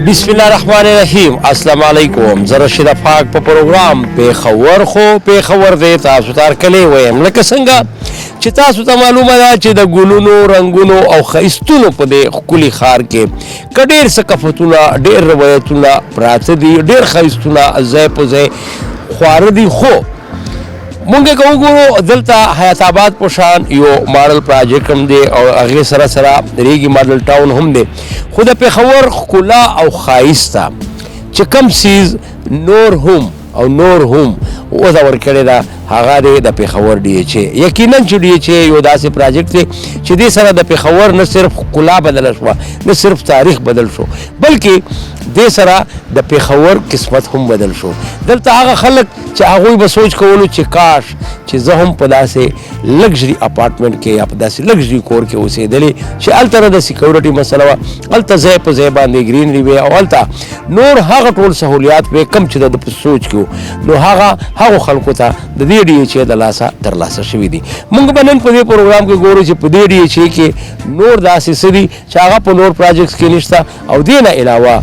बिस्मिल्लाहिर्रहमानिर्रहीम अस्सलाम वालेकुम ज़रा रशीद अफाक په پروګرام پیښور خو پیښور دی تاسو ته کلی وایم لکه څنګه چې تاسو ته معلومه ده چې د ګلونو رنگونو او ښایستونو په دې ښکلي ښار کې ډېر ثقافتونه ډېر روایتونه پراته دي ډېر ښایستونه ځای په ځای خواره دي خو مونږ که وګورو دلته حیات آباد په شان یو ماډل پراجیکټ هم دی او هغې سره سره ریګي ماډل ټاون هم دی خو د پېښور ښکلا او ښایسته چې کم څیز نور هم وضع ورکړې ده هغه دی د پېښور ډي ایچ اے یقینا چې ډي ایچ اے یو داسې پراجیکټ دی چې دې سره د پېښور نه صرف ښکلا بدله شوه نه صرف تاریخ بدل شو بلکې دې سره د پېښور قسمت هم بدل شو دلته هغه خلک چې هغوی به سوچ کولو چې کاش چې زه هم په داسې لګژري اپارټمنټ کې یا په داسې لګژري کور کې اوسېدلې چې هلته نه د سیکورټي مسله وه هلته ځای په ځای باندې ګرینري وې او هلته نور هغه ټول سهولیات وې کم چې د په سوچ کې نو هغو خلکو ته د دې ډي ایچ اے د لاسه ترلاسه شوي دي موږ به نن په دې پروګرام کې ګورو چې په دې ډي ایچ اے کې نور داسې څه دي چې هغه په نور پراجیکټس کې نشته او دې نه علاوه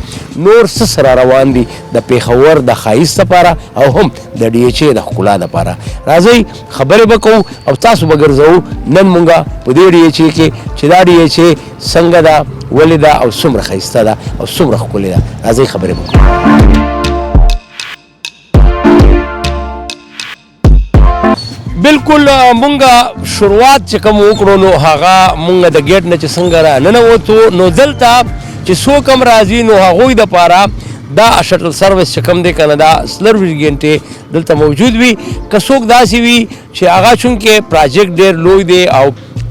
نور څه سره روان دي د پېښور د ښایست لپاره او هم د ډي ایچ اے د ښکلا لپاره راځئ خبرې به کوو او تاسو به ګرځوو نن مونږ په دې ډي ایچ اے کې چې دا ډي ایچ اے څنګه ده ولې ده او څومره ښایسته ده او څومره ښکلې ده راځئ خبرې به کوو بالکل مونږه شروعات چې کوم وکړو نو هغه مونږ د ګیټ نه چې څنګه را ننوتو نو دلته چې څوک هم راځي نو هغوی دپاره دا شټل سروس چې کوم دی که نه دا سلرویس ګنټې دلته موجود وي که څوک داسې وي چې هغه چونکې پراجیکټ ډېر لوی دی او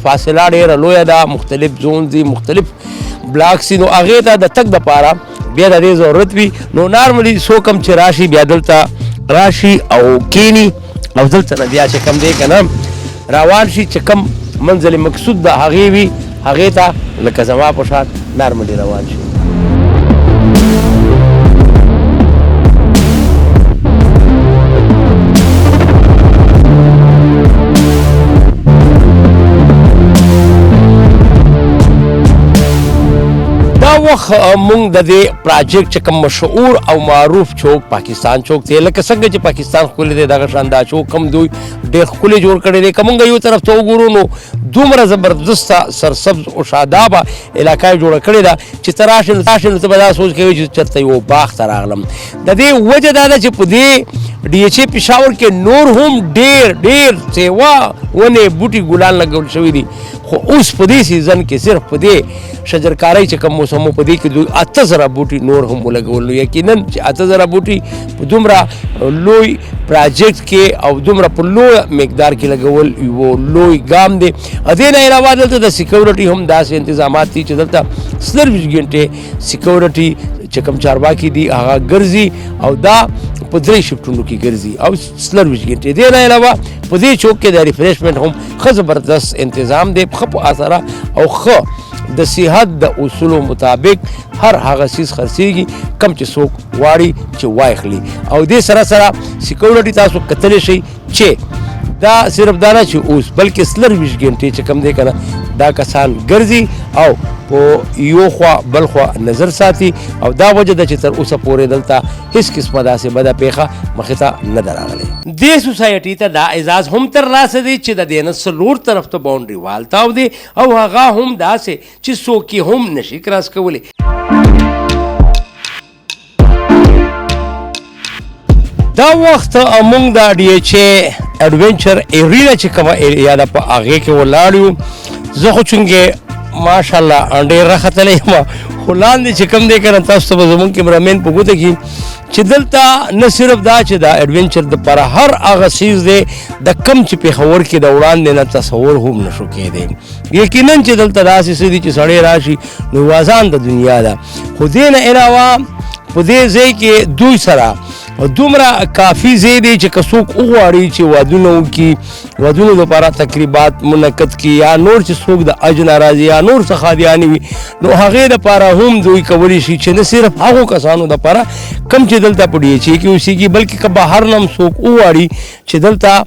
فاصله ډېره لویه ده مختلف زون دي مختلف بلاکس دي نو هغې ته د تګ دپاره بیا د دې ضرورت وي نو نارملي څوک هم چې راشي بیا دلته راشي او کینی او دلته نه بیا چې کوم دی که نه روان شي چې کوم منزل مقصود د هغې وي هغې ته لکه زما په شان نارملي روان شي وخت مونږ د دې پراجیکټ چې کوم مشهور او معروف چوک پاکستان چوک دی لکه څنګه چې پاکستان ښکلی دی دغه شان دا چوک هم دوی ډېر ښکلی جوړ کړی دی که مونږ یو طرف ته وګورو نو دومره زبردسته سرسبز او شادابه علاقه یې جوړه کړې ده چې ته راشې نو ته به دا سوچ کوې چې چېرته یو باغ ته راغلم د دې وجه دا ده چې په دې ډي ایچ اے پېښور کې نور هم ډېر سیوا ونې بوټي ګلان لګول شوي دي خو اوس په دې سیزن کې صرف په دې شجرکارۍ چې کوم موسم په دې کې دوی 8000 بوټي نور هم ولګول یقینا چې 8000 بوټي په دومره لوی پراجیکټ کې او دومره په لوی مقدار کې لګول یو لوی ګام دی دې نه علاوه دلته د سیکورټي هم داسې انتظامات دي چې دلته 24 ګنټې سیکورټي چې کوم چارواکي دي هغه ګرځي او دا په 3 شفټونو کې ګرځي او 24 ګنټې دې نه علاوه په دې چوک کې د ریفریشمنټ هم ښه زبردست انتظام دی ښه په اثره او ښه د صحت د اصولو مطابق هر هغه څیز خرڅېږي کم چې څوک غواړي چې واخلي او دې سره سره سیکورټي تاسو کتلی شئ چې دا صرف دا نه چې اوس بلکې 24 ګنټې چې کم دی که نه دا کسان ګرځي او په یو خوا بل خوا نظر ساتي او دا وجه ده چې تر اوسه پورې دلته هیڅ قسمه داسې بده پیښه مخې ته نه ده راغلی دې سوسایټي ته دا اعزاز هم ترلاسه دی چې د دې نه څلور طرف ته باونډري وال تاو دی او هغه هم داسې چې څوک یې هم نشي کراس کولی دا وخت مونږ د ډي ایچ اے اډونچر ایریا چې کومه ایریا ده په هغې کې ولاړ یو زه خو چونکې ماشاءالله ډېر راختلی یم خو لاندې چې کوم دی که نه تاسو ته به زمونږ کیمرامین په ګوته کړي چې دلته نه صرف دا چې دا اډونچر دپاره هر هغه څیز دی د کم چې پېښور کې د وړاندې نه تصور هم نشو کېدی یقینا چې دلته داسې څه دي چې سړی راشي نو وازان د دنیا ده خو دې نه علاوه په دې ځای کې دوی سره دومره کافي ځای دی چې که څوک وغواړي چې وادونه وکړي ودونو لپاره تقریبات منعقد کړي یا نور چې څوک د حج نه راځي یا نور څه خادیانې وي نو هغې دپاره هم دوی کولی شي چې نه صرف هغو کسانو دپاره کم چې دلته په ډي ایچ اے کې اوسېږي بلکې که بهر نه هم څوک وغواړي چې دلته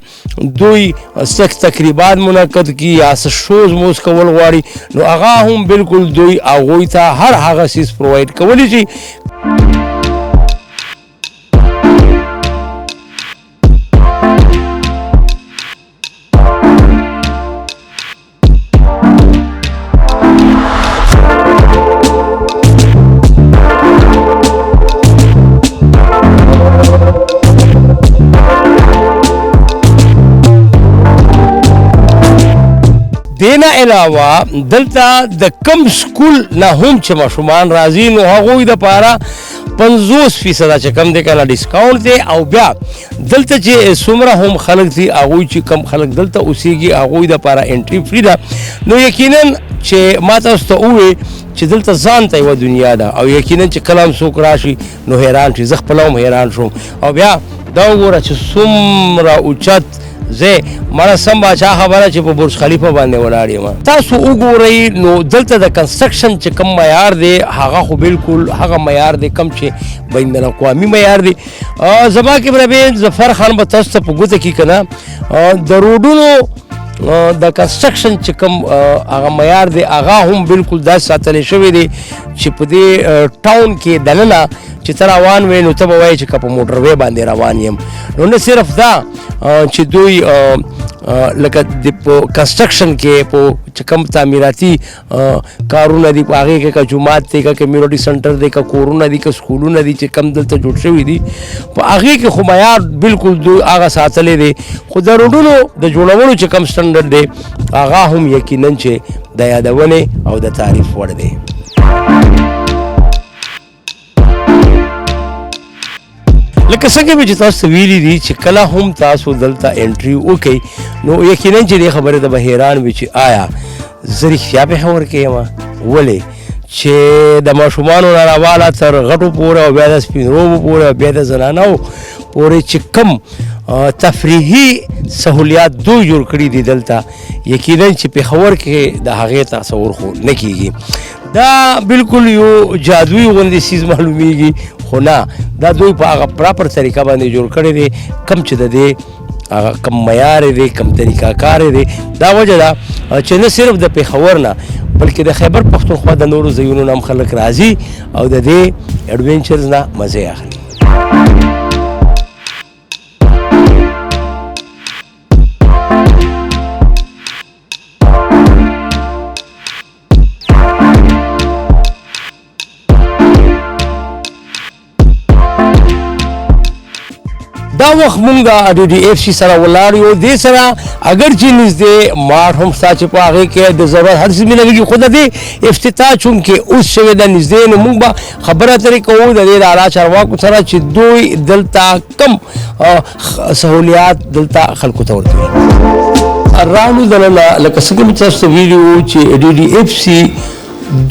دوی څه تقریبات منعقد کړي یا څه شوز موز کول غواړي نو هغه هم بالکل دوی هغوی ته هر هغه څیز پرووایډ کولی شي دینا علاوه دلته د کم سکول نه هم چې ماشومان راځي نو هغوی دپاره 50% چې کم دی کنه ډسکاونټ دی او بیا دلته چې څومره هم خلک دي هغوی چې کم خلک دلته اوسېږي هغوی دپاره انټري فری ده نو یقینا چې ما تاسو ته ووایي چې دلته ځان ته یوه دنیا ده او یقینا چې کله هم څوک راشي نو حیران شي زه خپله هم حیران شوم او بیا دا وګوره چې څومره اوچت زه مړه سم باچا خبره چې په برج خلیفه باندې ولاړ یم تاسو وګورئ نو دلته د کنسټرکشن چې کم معیار دی هغه خو بالکل هغه معیار دی کم چې بین الاقوامي معیار دی زما کې برابر ظفر خان به تاسو ته په ګوته کې که نه د روډونو د کنسټرکشن چې کوم هغه معیار دی هغه هم بالکل داسې ساتلی شوی دی چې په دې ټاون کې دننه چې ته روان وې نو ته به وایې چې که په موټر وی باندې روان یم نو نه صرف دا چې دوی لکه په کنسټرکشن کې په چې کوم تعمیراتي کارونه دي په هغې کې که جومات دی که کمیونټي سنټر دی که کورونه دي که سکولونه دي چې کم دلته جوړ شوي دي په هغې کې خو معیار بالکل دوی هغه ساتلی دی خو د روډونو د جوړولو چې کم سټنډرډ دی هغه هم یقینا چې د یادونې او د تعریف وړ دی لکه څنګه مې چې تاسو ته ویلي دي چې کله هم تاسو دلته انټري وکئ نو یقینا چې دې خبرې ته به حیران وي چې آیا زه رښتیا پېښور کې یم ولې چې د ماشومانو نه راواله تر غټو پورې او بیا د سپین روبو پورې او بیا د زنانو پورې چې کم تفریحي سهولیات دوی جوړ کړي دي دلته یقینا چې پېښور کې د هغې تصور خو نه کېږي دا بالکل یو جادوي غوندې څیز معلومیږي خو نه دا دوی په هغه پراپر طریقه باندې جوړ کړی دی کم چې د دې هغه کم معیار دی کم طریقه کار دی دا وجه ده چې نه صرف د پېښور نه بلکې د خیبر پښتونخوا د نورو ځایونو نه هم خلک راځي او د دې ایډونچرز نه مزې اخلي دا وخت مونږ د ډي اف سي سره ولاړ یو دې سره اگر چې نږدې ماټ هم ستا چې په هغې کې د ضرورت هر څه ملوېږي خو د دې افتتاح چونکې اوس شوې ده نږدې نو مونږ به خبره ترې کوو د دې د اعلی چارواکو سره چې دوی دلته کم سهولیات دلته خلکو ته ورکوي رانو دننه لکه څنګه مې تاسو ته ویلي وو چې ډي اف سي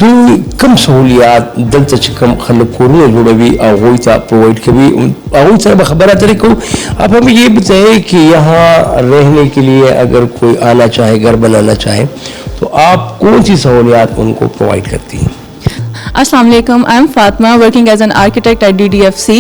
دوی کم سہولیات دلته چې کم خلک کورونه جوړوي هغوی ته پرووائڈ کوي هغوی سره به خبره ترې کوو آپ ہمیں یہ بتائیں کہ یہاں رہنے کے لیے اگر کوئی آنا چاہے گھر بنانا چاہے تو آپ کون سی سہولیات ان کو پرووائڈ کرتی ہیں Assalamu alaikum. I am Fatma, working as an architect at DDFC.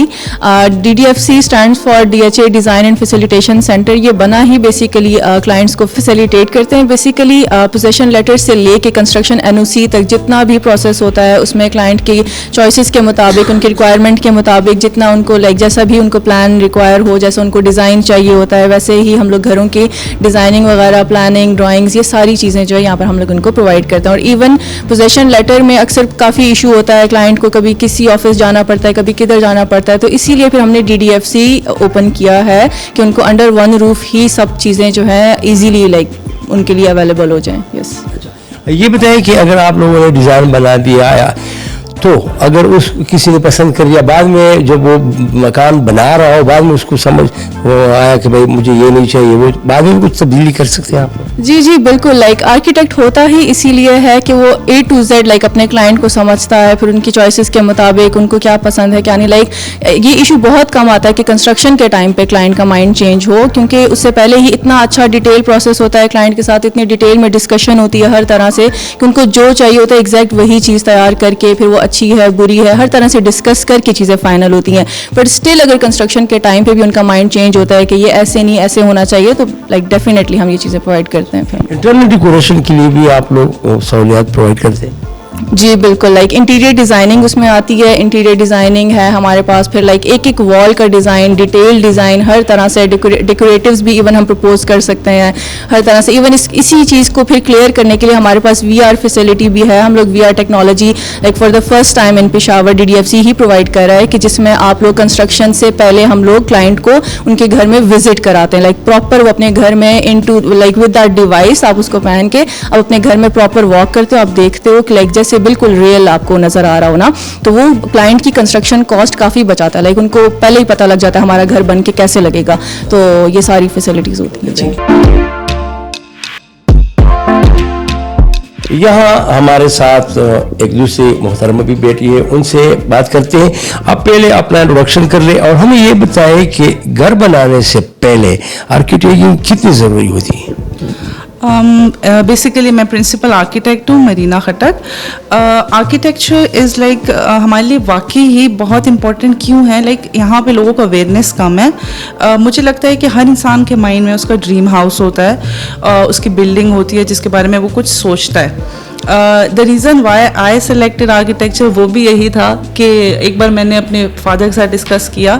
DDFC stands for DHA Design and Facilitation Center. ये बना ही basically clients को फैसिलिटेट करते हैं. बेसिकली पोजेशन लेटर से लेके कंस्ट्रक्शन NOC तक जितना भी प्रोसेस होता है उसमें क्लाइंट की चॉइसेस के मुताबिक उनके रिक्वायरमेंट के मुताबिक जितना उनको लाइक जैसा भी उनको प्लान रिक्वायर हो जैसे उनको डिज़ाइन चाहिए होता है वैसे ही हम लोग घरों की डिज़ाइनिंग वगैरह प्लानिंग ड्राइंग्स ये सारी चीज़ें जो है यहाँ पर हम लोग उनको प्रोवाइड करते हैं. और इवन पोजेशन लेटर में अक्सर काफ़ी इशू होता है क्लाइंट को कभी किसी ऑफिस जाना पड़ता है कभी किधर जाना पड़ता है तो इसीलिए फिर हमने DDFC ओपन किया है कि उनको अंडर वन रूफ ही सब चीज़ें जो है इजीली लाइक उनके लिए अवेलेबल हो जाएं. यस ये बताएं कि अगर आप लोगों ने डिज़ाइन बना दिया या तो अगर उस किसी ने पसंद कर लिया बाद में जब वो मकान बना रहा हो बाद में उसको समझ आया कि भाई मुझे ये नहीं चाहिए वो बाद में कुछ तब्दीली कर सकते हैं आप? जी जी बिल्कुल. लाइक आर्किटेक्ट होता ही इसीलिए है कि वो A to Z लाइक अपने क्लाइंट को समझता है फिर उनकी चॉइसेस के मुताबिक उनको क्या पसंद है क्या नहीं. लाइक ये इशू बहुत कम आता है कि कंस्ट्रक्शन के टाइम पे क्लाइंट का माइंड चेंज हो क्योंकि उससे पहले ही इतना अच्छा डिटेल प्रोसेस होता है क्लाइंट के साथ इतनी डिटेल में डिस्कशन होती है हर तरह से कि उनको जो चाहिए होता है एग्जैक्ट वही चीज़ तैयार करके फिर वो अच्छी है बुरी है हर तरह से डिस्कस करके चीज़ें फाइनल होती हैं. बट स्टिल अगर कंस्ट्रक्शन के टाइम पे भी उनका माइंड चेंज होता है कि ये ऐसे नहीं ऐसे होना चाहिए तो लाइक डेफिनेटली हम ये चीज़ें प्रोवाइड करते हैं. फिर इंटरनल डेकोरेशन के लिए भी आप लोग सहूलियात प्रोवाइड करते हैं? जी बिल्कुल, लाइक इंटीरियर डिज़ाइनिंग उसमें आती है, इंटीरियर डिज़ाइनिंग है हमारे पास, फिर लाइक एक एक वॉल का डिज़ाइन, डिटेल डिज़ाइन, हर तरह से डेकोरेटिव्स भी इवन हम प्रपोज कर सकते हैं हर तरह से। इवन इसी चीज़ को फिर क्लियर करने के लिए हमारे पास VR फैसिलिटी भी है। हम लोग VR technology like for the first time in Peshawar DDFC ही प्रोवाइड कर रहा है कि जिसमें आप लोग कंस्ट्रक्शन से पहले हम लोग क्लाइंट को उनके घर में विजिट कराते हैं, लाइक प्रॉपर वो अपने घर में into like with that device आप उसको पहन के आप अपने घर में प्रॉपर वॉक करते हो, आप देखते हो कि लाइक जैसे बिल्कुल रियल आपको नजर आ रहा हो ना, तो वो क्लाइंट की कंस्ट्रक्शन कॉस्ट काफी बचाता है। लाइक उनको पहले ही पता लग जाता है हमारा घर बन के कैसे लगेगा, तो ये सारी फैसिलिटीज होती है जी। यहाँ हमारे साथ एक दूसरे मोहतरमा भी बैठी है, उनसे बात करते हैं। आप पहले अपना इंट्रोडक्शन कर ले और हमें ये बताएं कि घर बनाने से पहले आर्किटेक्चर कितनी ज़रूरी होती है। बेसिकली मैं प्रिंसिपल आर्किटेक्ट हूँ मरीना खटक। आर्किटेक्चर इज़ लाइक हमारे लिए वाकई ही बहुत इम्पोर्टेंट क्यों है, लाइक यहाँ पे लोगों को अवेयरनेस कम है। मुझे लगता है कि हर इंसान के माइंड में उसका ड्रीम हाउस होता है, उसकी बिल्डिंग होती है जिसके बारे में वो कुछ सोचता है। The reason why I selected architecture वो भी यही था कि एक बार मैंने अपने फादर के साथ डिस्कस किया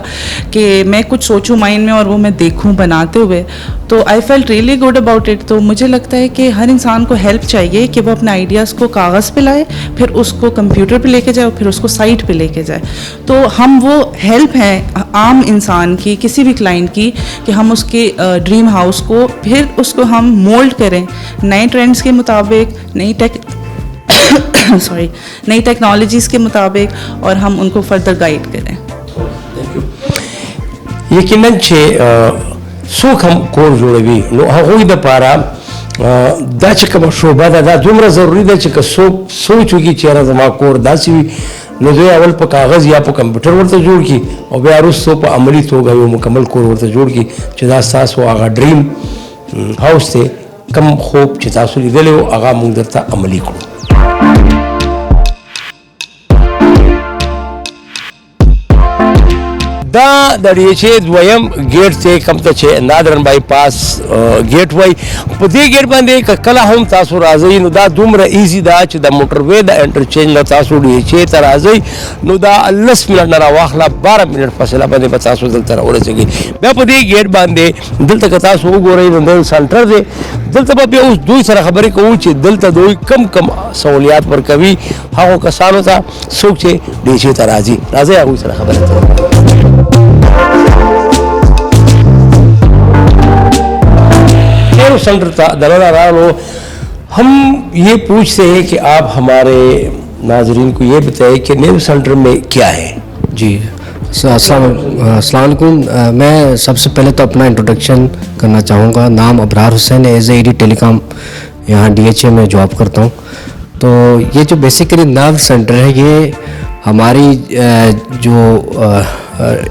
कि मैं कुछ सोचूं माइंड में और वो मैं देखूं बनाते हुए, तो I felt really good about it. तो मुझे लगता है कि हर इंसान को हेल्प चाहिए कि वो अपने आइडियाज़ को कागज़ पे लाए, फिर उसको कंप्यूटर पे लेके जाए और फिर उसको साइट पे लेके जाए। तो हम वो हेल्प हैं आम इंसान की, किसी भी क्लाइंट की, कि हम उसके ड्रीम हाउस को फिर उसको हम मोल्ड करें नए ट्रेंड्स के मुताबिक, नई टेक्नोलॉजीज़ के मुताबिक, और हम उनको फर्दर गाइड करें। यकीनन सोख हम कोर जोड़वी नो हगोई द पारा दा कम शोभा दा दुमरा ज़रूरी दा कि सोचू की चेहरा जमा कोर दासी नो जो अवल पर कागज़ या पर कंप्यूटर वर्त जोड़ की और बे आरुस सो पर अमली तो गई वो मुकम्मल कोर वर्त जोड़ की चिदा सास वो आगा ड्रीम हाउस थे कम खूब चितासुली दिले वो आगा मुंगदरता अमली को दा दड़िए द्वयम गेट से कम तछे नादरन बाईपास गेट वही पदे गेट बंदे कला हम तासु राजई नु दा दुमरा इजी दा च द मोटरवे द इंटरचेंज न तासु डी छे तराजई नु दा 10 मिनट न वाखला 12 मिनट फसला बंदे बतासु दल तर ओरे सके बे पदे गेट बंदे दिल तक तासु गोरे न सेंटर दे दिल तब पे उस दुई सर खबरें को च दिल त दोई कम सहूलियात पर कभी हाओ कसानो था सुख छे देशे तराजी राजे आ सर खबर सेंटर था दलाला रानो। हम ये पूछते हैं कि आप हमारे नाजरीन को ये बताएं कि नेहरू सेंटर में क्या है। जी अस्सलाम वालेकुम। मैं सबसे पहले तो अपना इंट्रोडक्शन करना चाहूँगा। नाम अबरार हुसैन है, एज ए टेलीकॉम यहाँ DHA में जॉब करता हूँ। तो ये जो बेसिकली नर्व सेंटर है ये हमारी जो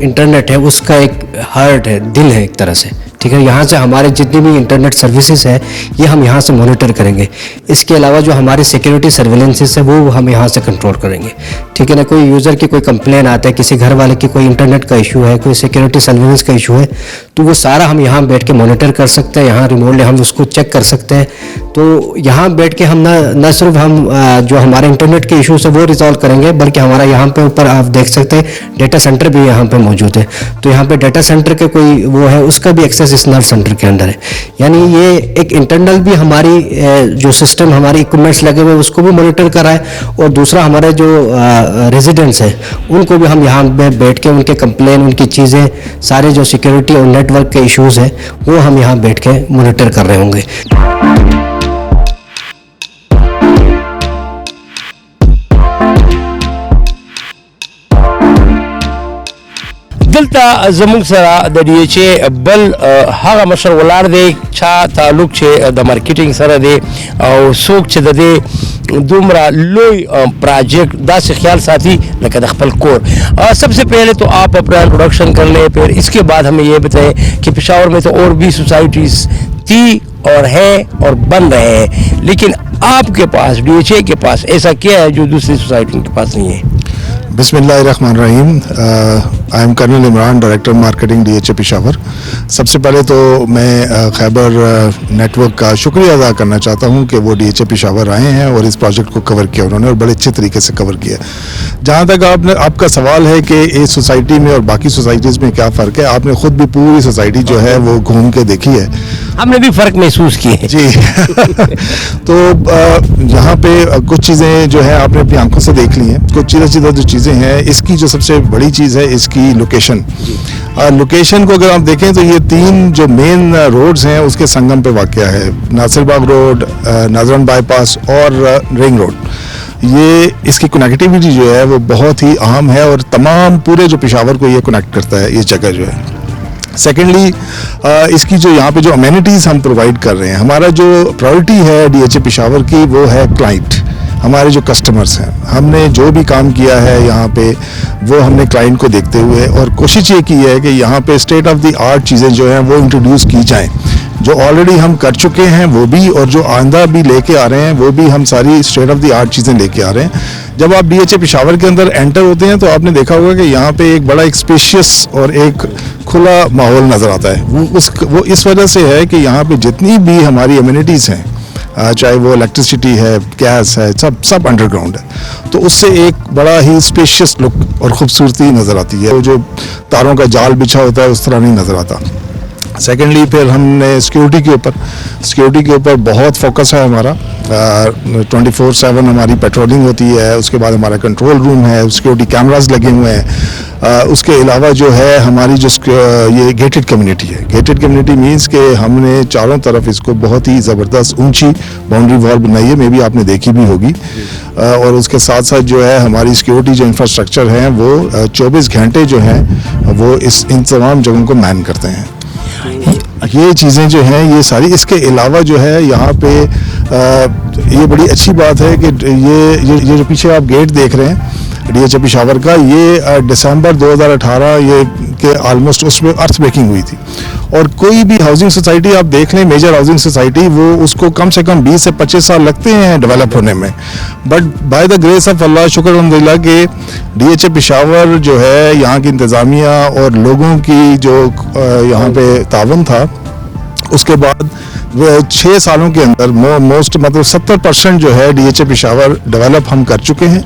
इंटरनेट है उसका एक हार्ट है, दिल है एक तरह से, ठीक है। यहाँ से हमारे जितनी भी इंटरनेट सर्विसेज है ये हम यहाँ से मॉनिटर करेंगे। इसके अलावा जो हमारे सिक्योरिटी सर्वेलेंसेस है वो हम यहाँ से कंट्रोल करेंगे, ठीक है ना। कोई यूज़र की कोई कंप्लेन आता है, किसी घर वाले की कोई इंटरनेट का इशू है, कोई सिक्योरिटी सर्वेलेंस का इशू है, तो वो सारा हम यहाँ बैठ के मॉनिटर कर सकते हैं। यहाँ रिमोटली हम उसको चेक कर सकते हैं। तो यहाँ बैठ के हम न सिर्फ हम जो हमारे इंटरनेट के इशूज़ है वो रिजॉल्व करेंगे, बल्कि हमारा यहाँ पे ऊपर आप देख सकते हैं डेटा सेंटर भी यहाँ पे मौजूद है। तो यहाँ पे डेटा सेंटर के कोई वो है उसका भी एक्सेस इस नर्व सेंटर के अंदर है। यानी ये एक इंटरनल भी हमारी जो सिस्टम हमारे इक्विपमेंट्स लगे हुए उसको भी मॉनिटर कर रहा है, और दूसरा हमारे जो रेजिडेंट्स हैं उनको भी हम यहाँ पे बैठ के उनके कंप्लेन, उनकी चीज़ें, सारे जो सिक्योरिटी और नेटवर्क के इश्यूज़ हैं वो हम यहाँ बैठ के मॉनिटर कर रहे होंगे। दलता जमुंग सरा द DHA बल हागा मशर वलार दे छा तालुक छे द मार्केटिंग सरा दे और सोक छे दे दुमरा लोई प्रोजेक्ट दा से ख्याल साथी लका दखल कोर। सबसे पहले तो आप अपना इंट्रोडक्शन कर ले, फिर इसके बाद हमें ये बताएं कि पेशावर में तो और भी सोसाइटीज़ थी और है और बन रहे हैं, लेकिन आपके पास DHA के पास ऐसा क्या है जो दूसरी सोसाइटियों के पास नहीं है। बिस्मिल्लाहिर्रहमानिर्रहीम। I am colonel Imran, director marketing DHA Peshawar. सबसे पहले तो मैं खैबर नेटवर्क का शुक्रिया अदा करना चाहता हूं कि वो DHA पेशावर आए हैं और इस प्रोजेक्ट को कवर किया उन्होंने, और बड़े अच्छे तरीके से कवर किया। जहां तक आपका सवाल है कि इस सोसाइटी में और बाकी सोसाइटीज़ में क्या फ़र्क है, आपने ख़ुद भी पूरी सोसाइटी जो है वो घूम के देखी है। हमने भी फ़र्क महसूस किए हैं जी तो यहाँ पे कुछ चीज़ें जो है आपने अपनी आंखों से देख ली हैं। कुछ सीधा जो चीज़ें हैं, इसकी जो सबसे बड़ी चीज़ है इसकी लोकेशन। लोकेशन को अगर आप देखें तो ये 3 जो मेन रोड्स हैं उसके संगम पे वाक़या है, नासिरबाग रोड, नाजरन बाईपास और रिंग रोड। ये इसकी कनेक्टिविटी जो है वो बहुत ही अहम है और तमाम पूरे जो पेशावर को ये कनेक्ट करता है ये जगह जो है। सेकेंडली इसकी जो यहाँ पे जो अमेनिटीज़ हम प्रोवाइड कर रहे हैं, हमारा जो प्रायोरिटी है DHA पेशावर की वो है क्लाइंट, हमारे जो कस्टमर्स हैं। हमने जो भी काम किया है यहाँ पे वो हमने क्लाइंट को देखते हुए और कोशिश ये की है कि यहाँ पे स्टेट ऑफ द आर्ट चीज़ें जो हैं वो इंट्रोड्यूस की जाएं, जो ऑलरेडी हम कर चुके हैं वो भी, और जो आइंदा भी लेके आ रहे हैं वो भी हम सारी स्टेट ऑफ द आर्ट चीज़ें लेके आ रहे हैं। जब आप DHA पेशावर के अंदर एंटर होते हैं तो आपने देखा होगा कि यहाँ पे एक बड़ा एक स्पेशियस और एक खुला माहौल नज़र आता है। वो इस वजह से है कि यहाँ पे जितनी भी हमारी अम्यूनिटीज़ हैं, चाहे वो इलेक्ट्रिसिटी है, गैस है, सब अंडरग्राउंड है, तो उससे एक बड़ा ही स्पेशियस लुक और ख़ूबसूरती नज़र आती है। वो जो तारों का जाल बिछा होता है उस तरह नहीं नज़र आता। सेकेंडली फिर हमने सिक्योरिटी के ऊपर बहुत फोकस है हमारा। 24/7 हमारी पेट्रोलिंग होती है। उसके बाद हमारा कंट्रोल रूम है, सिक्योरिटी कैमरास लगे हुए हैं। उसके अलावा जो है हमारी जो ये गेटेड कम्युनिटी है। गेटेड कम्युनिटी मीन्स कि हमने चारों तरफ इसको बहुत ही ज़बरदस्त ऊंची बाउंड्री वॉल बनाई है, मे भी आपने देखी भी होगी। और उसके साथ साथ जो है हमारी सिक्योरिटी जो इंफ्रास्ट्रक्चर हैं वो 24 घंटे जो हैं वो इन तमाम जगहों को मैन करते हैं। ये चीज़ें जो हैं ये सारी, इसके अलावा जो है यहाँ पे ये बड़ी अच्छी बात है कि ये जो पीछे आप गेट देख रहे हैं DHA पेशावर का, ये दिसंबर 2018 ये के ऑलमोस्ट उसमें अर्थ ब्रेकिंग हुई थी। और कोई भी हाउसिंग सोसाइटी आप देख लें, मेजर हाउसिंग सोसाइटी, वो उसको कम से कम 20 से 25 साल लगते हैं डेवलप होने में। But by the grace of Allah, शुक्र अल्हम्दुलिल्लाह कि DHA पेशावर जो है यहाँ की इंतज़ामिया और लोगों की जो यहाँ पे तावन था, उसके बाद 6 सालों के अंदर मतलब 70% जो है DHA पेशावर डेवलप हम कर चुके हैं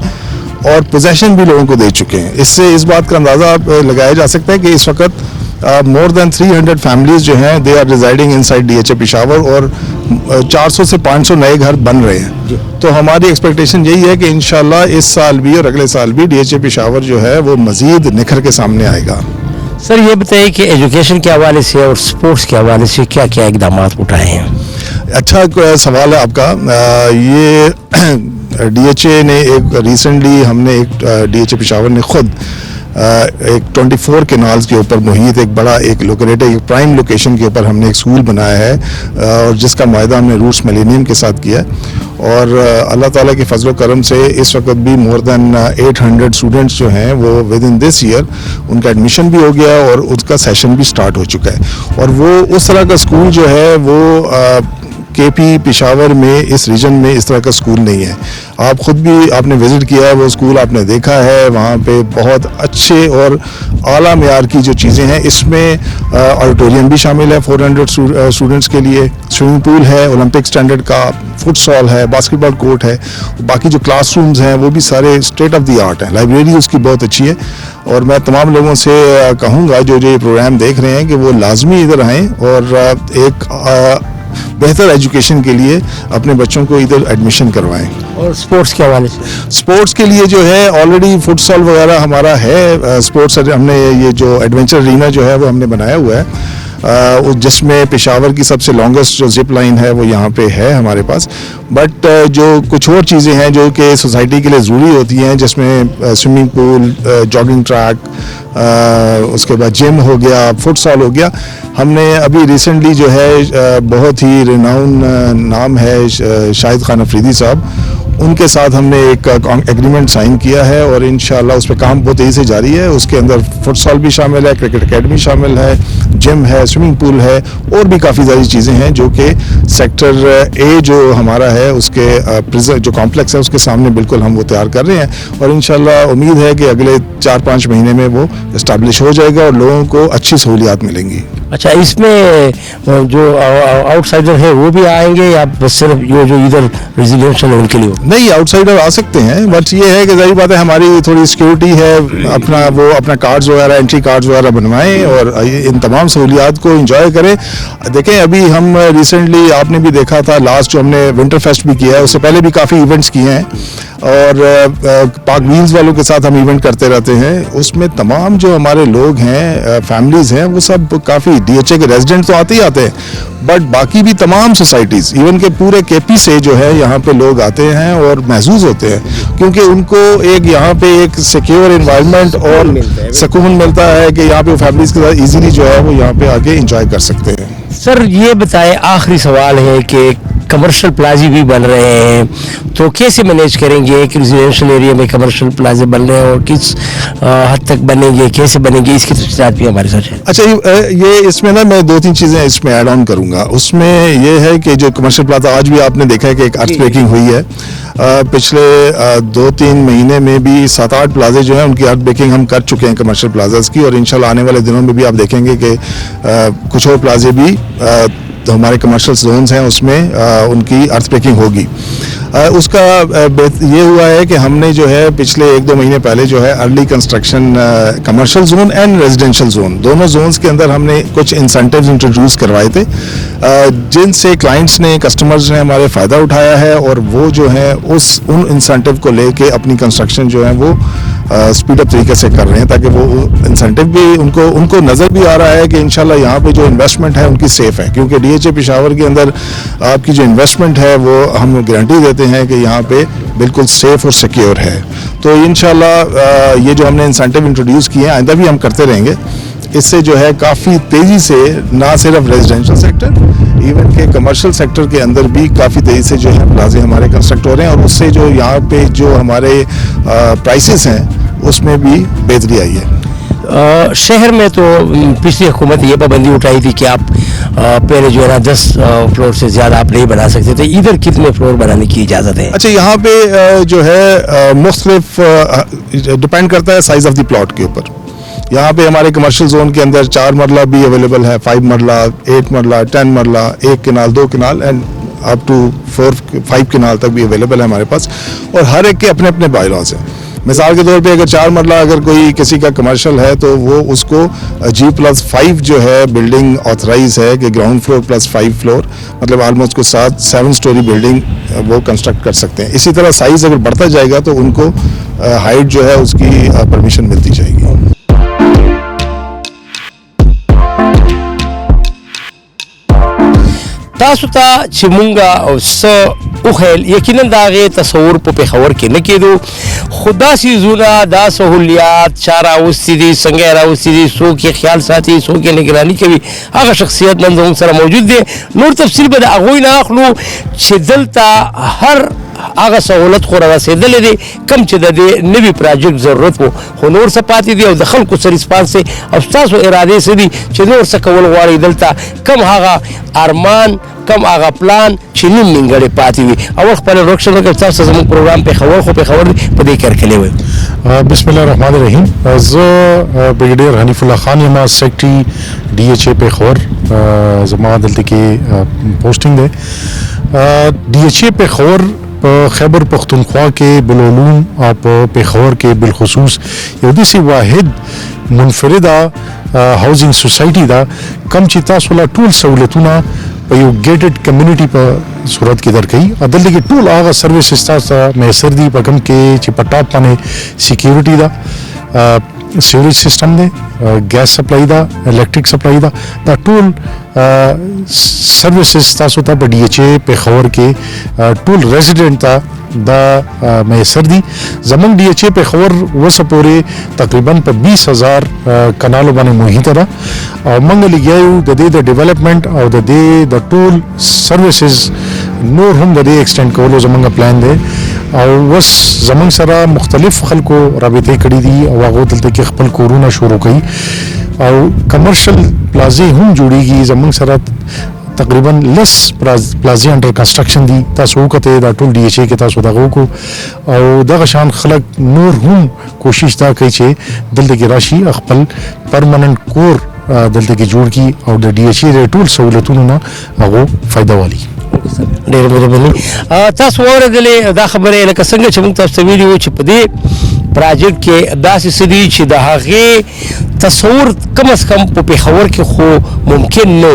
और पोजेशन भी लोगों को दे चुके हैं। इससे इस बात का अंदाज़ा लगाया जा सकता है कि इस वक्त मोर देन 300 फैमिलीज जो हैं they are residing inside DHA Peshawar और 400 से 500 नए घर बन रहे हैं। तो हमारी एक्सपेक्टेशन यही है कि इंशाल्लाह इस साल भी और अगले साल भी DHA पेशावर जो है वो मज़ीद निखर के सामने आएगा। सर ये बताइए कि एजुकेशन के हवाले से और स्पोर्ट्स के हवाले से क्या क्या इकदाम उठाए हैं? अच्छा सवाल है आपका। ये DHA ने एक रिसेंटली हमने एक DHA पेशावर ने खुद एक 24 कैनाल्स के ऊपर मुहित एक बड़ा एक लोकेटेड एक प्राइम लोकेशन के ऊपर हमने एक स्कूल बनाया है और जिसका मुआहदा हमने रूट्स मिलेनियम के साथ किया और अल्लाह ताला के फजल करम से इस वक्त भी मोर देन 800 स्टूडेंट्स जो हैं वो विद इन दिस ईयर उनका एडमिशन भी हो गया और उसका सेशन भी स्टार्ट हो चुका है। और वो उस तरह का स्कूल जो है वो KP पेशावर में इस रीजन में इस तरह का स्कूल नहीं है। आप खुद भी आपने विज़िट किया है वो स्कूल, आपने देखा है वहाँ पे बहुत अच्छे और आला मेयार की जो चीज़ें हैं। इसमें ऑडिटोरियम भी शामिल है 400 स्टूडेंट्स के लिए, स्विमिंग पूल है ओलंपिक स्टैंडर्ड का, फुटसॉल है, बास्केटबॉल कोर्ट है, बाकी जो क्लासरूम्स हैं वो भी सारे स्टेट ऑफ द आर्ट है। लाइब्रेरी उसकी बहुत अच्छी है और मैं तमाम लोगों से कहूँगा जो ये प्रोग्राम देख रहे हैं कि वो लाजमी इधर आएँ और एक बेहतर एजुकेशन के लिए अपने बच्चों को इधर एडमिशन करवाएं। और स्पोर्ट्स के हवाले से? स्पोर्ट्स के लिए जो है ऑलरेडी फुटसॉल वगैरह हमारा है। स्पोर्ट्स हमने ये जो एडवेंचर अरीना जो है वो हमने बनाया हुआ है जिसमें पेशावर की सबसे लॉन्गेस्ट जो जिप लाइन है वो यहाँ पे है हमारे पास। बट जो कुछ और चीज़ें हैं जो कि सोसाइटी के लिए ज़रूरी होती हैं जिसमें स्विमिंग पूल, जॉगिंग ट्रैक, उसके बाद जिम हो गया, फुटसॉल हो गया। हमने अभी रिसेंटली जो है बहुत ही रिनाउन नाम है शाहिद खान अफरीदी साहब, उनके साथ हमने एक एग्रीमेंट साइन किया है और इंशाल्लाह उस पर काम बहुत तेज़ी से जारी है। उसके अंदर फुटसॉल भी शामिल है, क्रिकेट एकेडमी शामिल है, जिम है, स्विमिंग पूल है और भी काफ़ी सारी चीज़ें हैं जो कि सेक्टर ए जो हमारा है उसके जो कॉम्प्लेक्स है उसके सामने बिल्कुल हम वो तैयार कर रहे हैं और इंशाल्लाह उम्मीद है कि अगले 4-5 महीने में वो इस्टेब्लिश हो जाएगा और लोगों को अच्छी सहूलियात मिलेंगी। अच्छा, इसमें जो आउटसाइडर है वो भी आएंगे या बस सिर्फ ये जो इधर रेजिडेंशियल है उनके लिए? नहीं, आउटसाइडर आ सकते हैं, बट ये है कि जाहिर बात है हमारी थोड़ी सिक्योरिटी है, अपना कार्ड्स वगैरह, एंट्री कार्ड्स वगैरह बनवाएं और इन तमाम सहूलियात को एंजॉय करें। देखें, अभी हम रिसेंटली आपने भी देखा था, लास्ट जो हमने विंटर फेस्ट भी किया है, उससे पहले भी काफ़ी इवेंट्स किए हैं और पाक व्हील्स वालों के साथ हम इवेंट करते रहते हैं। उसमें तमाम जो हमारे लोग हैं, फैमिलीज़ हैं, वो सब काफ़ी DHA के रेजिडेंट तो आते ही आते हैं, बट बाकी भी तमाम सोसाइटीज़, इवन के पूरे KP से जो है यहाँ पे लोग आते हैं और महसूस होते हैं, क्योंकि उनको एक यहाँ पे एक सिक्योर एनवायरनमेंट और सुकून मिलता है कि यहाँ पे फैमिलीज़ के साथ इजीली जो है वो यहाँ पे आके इंजॉय कर सकते हैं। सर ये बताएं, आखिरी सवाल है कि कमर्शियल प्लाजे भी बन रहे हैं, तो कैसे मैनेज करेंगे? एक रेजिडेंशियल एरिया में कमर्शियल प्लाजे बन रहे हैं और किस हद तक बनेंगे, कैसे बनेंगे, इसकी तफसीलात भी हमारे साथ है। अच्छा, ये इसमें ना मैं 2-3 चीज़ें इसमें ऐड ऑन करूँगा। उसमें ये है कि जो कमर्शियल प्लाजा आज भी आपने देखा है कि एक अर्थ ब्रेकिंग हुई है। पिछले 2-3 महीने में भी 7-8 प्लाजे जो हैं उनकी अर्थ ब्रेकिंग हम कर चुके हैं कमर्शियल प्लाजाज की और इंशाल्लाह आने वाले दिनों में भी आप देखेंगे कि कुछ और प्लाजे भी तो हमारे कमर्शियल जोन्स हैं उसमें उनकी अर्थ ब्रेकिंग होगी। उसका ये हुआ है कि हमने जो है पिछले 1-2 महीने पहले जो है early construction commercial zone and residential zone, दोनों जोन्स के अंदर हमने कुछ इंसेंटिव्स इंट्रोड्यूस करवाए थे जिनसे क्लाइंट्स ने, कस्टमर्स ने हमारे फ़ायदा उठाया है और वो जो है उन इंसेंटिव को लेके अपनी कंस्ट्रक्शन जो है वो स्पीड अप तरीके से कर रहे हैं, ताकि वो इंसेंटिव भी उनको नज़र भी आ रहा है कि इंशाल्लाह यहाँ पे जो इन्वेस्टमेंट है उनकी सेफ़ है, क्योंकि DHA पेशावर के अंदर आपकी जो इन्वेस्टमेंट है वो हम गारंटी देते हैं कि यहाँ पे बिल्कुल सेफ़ और सिक्योर है। तो इंशाल्लाह ये जो हमने इंसेंटिव इंट्रोड्यूस किए हैं आइंदा भी हम करते रहेंगे। इससे जो है काफ़ी तेज़ी से ना सिर्फ रेजिडेंशियल सेक्टर, इवन के कमर्शियल सेक्टर के अंदर भी काफ़ी तेज़ी से जो है प्लाजे हमारे कंस्ट्रक्ट हो रहे हैं और उससे जो यहाँ पे जो हमारे प्राइसेस हैं उसमें भी बेहतरी आई है। शहर में तो पिछली हुकूमत ये पाबंदी उठाई थी कि आप पहले जो है ना 10 फ्लोर से ज़्यादा आप नहीं बना सकते थे, इधर कितने फ्लोर बनाने की इजाज़त है? अच्छा, यहाँ पे जो है मुख्तलिफ डिपेंड करता है साइज़ ऑफ द प्लॉट के ऊपर। यहाँ पे हमारे कमर्शियल जोन के अंदर 4 मरला भी अवेलेबल है, 5 मरला, 8 मरला, 10 मरला, 1 कनाल, 2 कनाल एंड अप टू 4-5 कनाल तक भी अवेलेबल है हमारे पास और हर एक के अपने अपने बायलॉज हैं। मिसाल के तौर पे अगर 4 मरला अगर कोई किसी का कमर्शियल है तो वो उसको G+5 जो है बिल्डिंग ऑथराइज है कि ग्राउंड फ्लोर प्लस 5 फ्लोर, मतलब ऑलमोस्ट को 7 स्टोरी बिल्डिंग वो कंस्ट्रक्ट कर सकते हैं। इसी तरह साइज अगर बढ़ता जाएगा तो उनको हाइट जो है उसकी परमिशन मिलती जाएगी। تاسو ته چې مونږه څه وخیل یقینا د هغې تصور په پېښور کې نه کېدو، خو دا څیزونه، دا سهولیات چا راوستي دي، څنګه یې راوستي دي، څوک یې خیال ساتي، څوک یې نګراني کوي، هغه شخصیت نن زموږ سره موجود دی. نور تفصیل به د هغوی نه اخلو چې دلته هر هغه سہولت خو رسېدلې دي کم چې د دې نوي پراجیکټ ضرورت وو، خو نور څه پاتې دي او د خلکو څه ریسپانس دی او ستاسو ارادې څه دي چې نور څه کول غواړئ دلته، کم هغه ارمان، کم هغه پلان چې نیم نیمګړی پاتې وي. اول خپل روکشن وکړه، تاسو زموږ پروګرام پېښور خو پېښور دی په دې کرکلې وي. بسم الله الرحمن الرحیم. زه بریګیډیر حنیف الله خان یم، سیکرټري DHA پېښور، زما دلته کې پوسټینګ دی. DHA پېښور په خیبر پختونخوا کې بالعلوم او په پېښور کې بالخصوص یو داسې واحد منفرده هاوزینګ سوسایټي ده کوم چې تاسو له ټول سہولتونه په یو ګیټډ کمیونټي په صورت کې درکوي. دلته کې ټول هغه سروسز تاسو میسر دي په کوم کې چې په ټاپ باندې سکیورټي ده، سیوریج سسٹم دی، گیس سپلائی دا، الیکٹرک سپلائی دا ټول سروسز تاسو ته په DHA پېښور کې ټول ریزیډنٹ ته دا میسر دي. زمونږ DHA پېښور وسه پورې تقریبا په 20,000 کنالو باندې محیطه ده او موږ لګیایو د دې د ډیولپمنٹ او د دې د ټول سروسز نور هم د دې ایکسټینډ کولو زمونږ پلان دی. او وس زمونږ سره مختلف خلکو رابطې کړې دي او هغه دلته کې خپل کورونه شروع کړي او کمرشل پلازې هم جوړیږي زمونږ سره تقریبا لس پلازې انډر کنسټرکشن دي تاسو وکته دا ټول ډي ایچ ای کې تاسو دغه وکړو او دغه شان خلک نور هم کوشش دا کوي چې دلته کې راشي خپل پرمننت کور دلته کې جوړ کی او د ډي ایچ ای ټول سہولتونو نه هغه فائدہ والی ډېر مهرباني تاسو واورېدلې دا خبره لکه څنګه چې موږ تاسو ته ویلي وو چې په دې پراجیکټ کې داسې څه دي چې د هغې تصور کم از کم په پېښور کې خو ممکن نه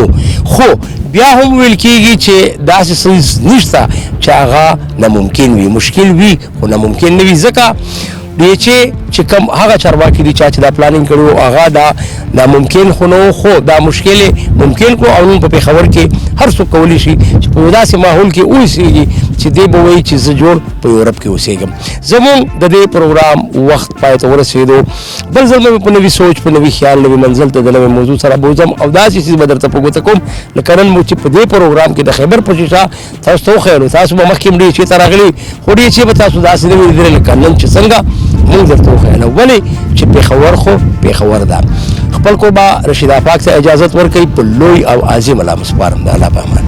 خو بیا هم ویل کېږي چې داسې څه نشته چې هغه ناممکن وي مشکل وي خو ناممکن نه وي ځکه ډي ایچ ای چې کوم هغه چارواکي دي چې دا پلانینګ کړو هغه دا ناممکن خو نه خو دا مشکل ممکن کو او نن په پېښور کې هر څوک کولی شي چې په داسې ماحول کې اوسېږي چې دی به وایي چې زه جوړ په یورپ کې اوسېږم زموږ د دې پروګرام وخت پای ته ورسېدو بل ځل مې په نوي سوچ په نوي خیال نوي منزل ته د نوي موضوع سره بوځم او داسې څیز به درته په ګوته کوم لکه نن مو چې په دې پروګرام کې د خیبر پوشیشه تاسو ته وښیلو تاسو به مخکې هم ډي ایچ ای ته راغلي خو ډي ایچ ای به تاسو داسې نه وي لیدلی لکه نن چې څنګه موږ درته وښیله ولې چې پېښور خو پېښور ده خپل کو با رشید افاق ته اجازت ورکړي په لوی او عظیم الله مسپارم د الله په امان